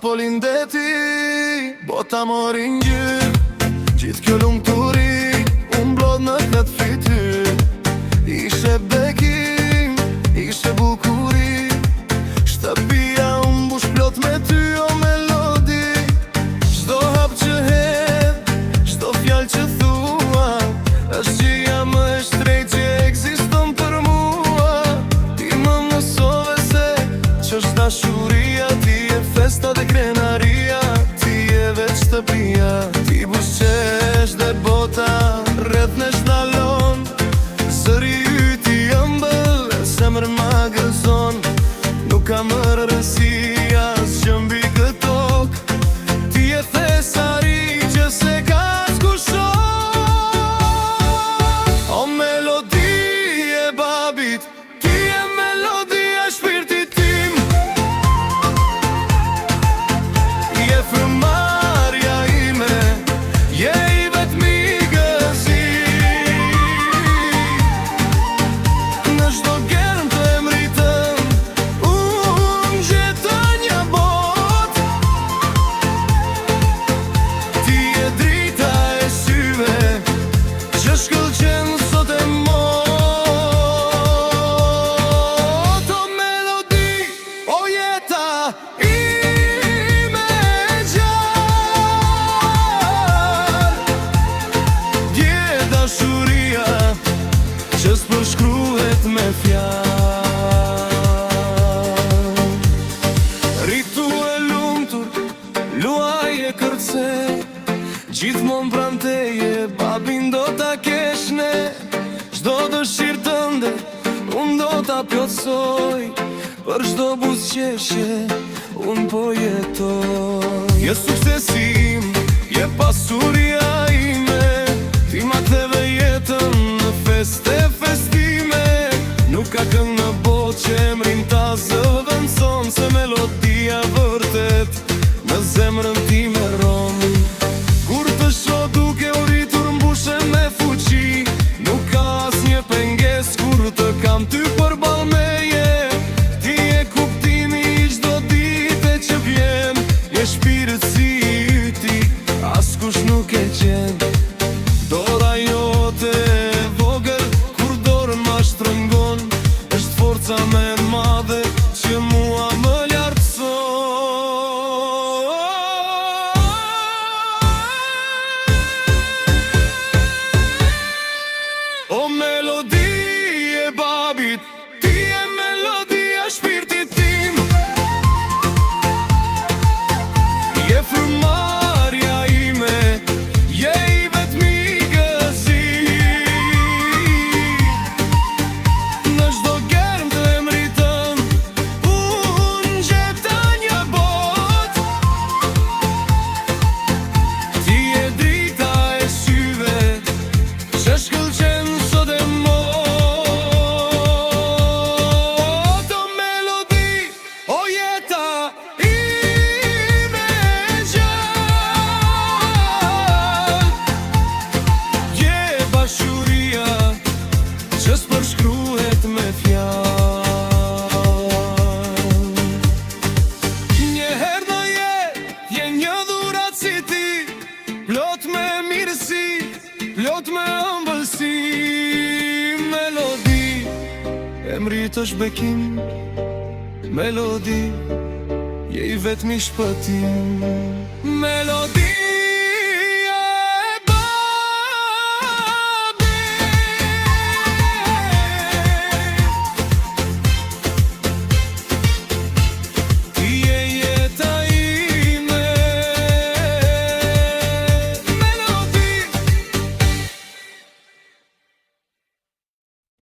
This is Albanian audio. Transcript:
po lindeti, bota mori ngjyrë. Gjithë kjo lumturi unë mblodh në këtë fytyrë. Ishe bekim, ishe bukuri, shtëpia unë mbush plot me ty o melodi. Çdo hap që hedh, çdo fjalë që thua, është gjia më e shtrejtë që ekziston për mua. Ti më mësove se ç'është dashuria, ti e festa dhe krenaria, ti e veç shtëpia. Ti buzëqesh dhe bota rreth nesh ndalon, zëri yti ëmbël, zemrën ma gëzon. Nuk ka më rëndësi asgjë mbi këtë tokë, ti e thesari që se ka zgjushon. O melodi e babit, ti e melodia e shpirtit tim. Je frymarrja ime, je i vetmi gëzim. Në çdo germ të emritëm, unë gjetoj një botë. Ti e drita e syve që shkëlqen sot e mot. O melodi, o jeta ime e gjallë, dje dashuria që s'përshkruhet me fjalë. Rritu e lumtur, luaj e kërcej, gjithmonë pranë teje babin do ta kesh ne. Çdo dëshirë tënde unë do ta plotësoj, për çdo buzëqeshje unë po jetoj. Je suksesim, je pasuria ime, ti ma ktheve jetën në feste festime. Nuk ka këngë në botë që emrin ta zëvendëson se melodia vërtet në zemrën time ron. Kur të shoh duke u rritur mbushe me fuqi, nuk ka asnjë pengesë kur të kam ty përballë meje. Ti e kuptimi i çdo dite që vjen, je shpirt si yti, askush nuk e gjen. Dora jote e vogël kur dorën ma shtrëngon, është forca më e madhe që mua më lartëson. O melodi e babit, ti e melodia e shpirtit tim. Je frymarrja ime, je i vetmi gëzim. Në çdo germ të emritëm, unë gjeta një botë. Ti e drita e syve që shkëlqen sot e mot. O melodi, o jeta ime e gjallë, je dashuria që s'përshkruhet me fjalë. Njëherë në jetë je një dhuratë si ti, plot me mirësi, plot me ëmbëlsi. Melodi, emrit është bekim, melodi, je i vetmi shpëtim. Melodi